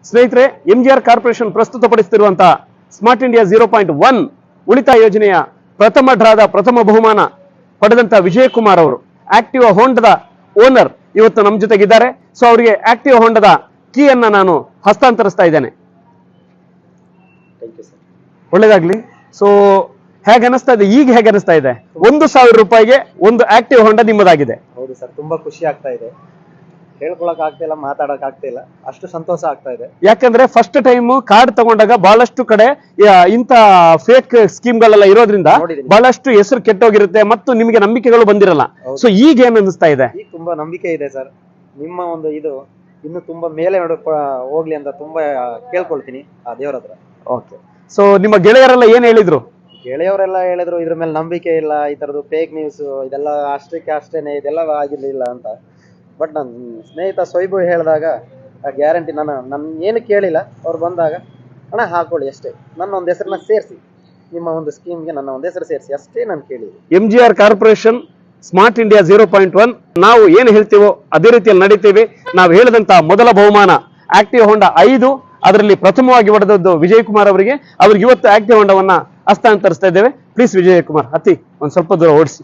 ಸ್ನೇಹಿತರೆ, MGR corporation ಪ್ರಸ್ತುತಪಡಿಸುತ್ತಿರುವಂತಹ smart India 0.1 ಉಳಿತಾಯ ಯೋಜನೆಯ ಪ್ರಥಮ ಡ್ರಾದ ಪ್ರಥಮ ಬಹುಮಾನ ಪಡೆದಂತ ವಿಜಯಕುಮಾರ್ ಅವರು ಆಕ್ಟಿವಾ ಹೋಂಡದ ಓನರ್ ಇವತ್ತು ನಮ್ಮ ಜೊತೆಗಿದ್ದಾರೆ. ಸೊ ಅವರಿಗೆ ಆಕ್ಟಿವಾ ಹೋಂಡದ ಕೀ ಅನ್ನ ನಾನು ಹಸ್ತಾಂತರಿಸ್ತಾ ಇದ್ದೇನೆ. ಒಳ್ಳೇದಾಗ್ಲಿ. ಸೊ ಹೇಗೆ ಅನಿಸ್ತಾ ಇದೆ, ಈಗ ಹೇಗೆ ಅನಿಸ್ತಾ ಇದೆ? 1,000 ರೂಪಾಯಿಗೆ ಒಂದು ಆಕ್ಟಿವ್ ಹೋಂಡಾ ನಿಮ್ಮದಾಗಿದೆ. ಹೌದು ಸರ್, ತುಂಬಾ ಖುಷಿ ಆಗ್ತಾ ಇದೆ. ಹೇಳ್ಕೊಳಕ್ ಆಗ್ತಿಲ್ಲ, ಮಾತಾಡಕ್ ಆಗ್ತಿಲ್ಲ, ಅಷ್ಟು ಸಂತೋಷ ಆಗ್ತಾ ಇದೆ. ಯಾಕಂದ್ರೆ ಫಸ್ಟ್ ಟೈಮ್ ಕಾರ್ಡ್ ತಗೊಂಡಾಗ ಬಹಳಷ್ಟು ಕಡೆ ಇಂತ ಫೇಕ್ ಸ್ಕೀಮ್ಗಳೆಲ್ಲ ಇರೋದ್ರಿಂದ ಬಹಳಷ್ಟು ಹೆಸರು ಕೆಟ್ಟೋಗಿರುತ್ತೆ ಮತ್ತು ನಿಮಗೆ ನಂಬಿಕೆಗಳು ಬಂದಿರಲ್ಲ. ಸೊ ಈಗ ಏನ್ ಅನಿಸ್ತಾ ಇದೆ? ಈಗ ತುಂಬಾ ನಂಬಿಕೆ ಇದೆ ಸರ್. ನಿಮ್ಮ ಒಂದು ಇದು ಇನ್ನು ತುಂಬಾ ಮೇಲೆ ಹೋಗ್ಲಿ ಅಂತ ತುಂಬಾ ಕೇಳ್ಕೊಳ್ತೀನಿ ಆ ದೇವರ ಹತ್ರ. ಓಕೆ. ಸೊ ನಿಮ್ಮ ಗೆಳೆಯರೆಲ್ಲ ಏನ್ ಹೇಳಿದ್ರು? ಗೆಳೆಯವರೆಲ್ಲ ಹೇಳಿದ್ರು ಇದ್ರ ಮೇಲೆ ನಂಬಿಕೆ ಇಲ್ಲ, ಈ ತರದ್ದು ಫೇಕ್ ನ್ಯೂಸ್ ಇದೆಲ್ಲ ಅಷ್ಟಕ್ಕೆ ಅಷ್ಟೇನೆ, ಇದೆಲ್ಲ ಆಗಿರ್ಲಿಲ್ಲ ಅಂತ. ಬಟ್ ನನ್ನ ಸ್ನೇಹಿತ ಸೊಯ್ಬು ಹೇಳಿದಾಗ ಆ ಗ್ಯಾರಂಟಿ ನನ್ನ ಏನು ಕೇಳಿಲ್ಲ. ಅವ್ರು ಬಂದಾಗ ಹಣ ಹಾಕೊಳ್ಳಿ ಅಷ್ಟೇ, ನನ್ನ ಒಂದು ಹೆಸರನ್ನ ಸೇರಿಸಿ, ನಿಮ್ಮ ಒಂದು ಸ್ಕೀಮ್ಗೆ ನನ್ನ ಒಂದು ಹೆಸರು ಸೇರಿಸಿ ಅಷ್ಟೇ ನಾನು ಕೇಳಿದೆ. MGR ಕಾರ್ಪೊರೇಷನ್ ಸ್ಮಾರ್ಟ್ ಇಂಡಿಯಾ 0.1 ನಾವು ಏನು ಹೇಳ್ತೀವೋ ಅದೇ ರೀತಿಯಲ್ಲಿ ನಡೀತೀವಿ. ನಾವು ಹೇಳಿದಂತ ಮೊದಲ ಬಹುಮಾನ ಆಕ್ಟಿವ್ ಹೋಂಡಾ 5, ಅದರಲ್ಲಿ ಪ್ರಥಮವಾಗಿ ಹೊಡೆದದ್ದು ವಿಜಯಕುಮಾರ್ ಅವರಿಗೆ. ಇವತ್ತು ಆಕ್ಟಿವ್ ಹೋಂಡಾವನ್ನ ಹಸ್ತಾಂತರಿಸ್ತಾ ಇದ್ದೇವೆ. ಪ್ಲೀಸ್ ವಿಜಯಕುಮಾರ್, ಒಂದ್ ಸ್ವಲ್ಪ ದೂರ ಓಡಿಸಿ.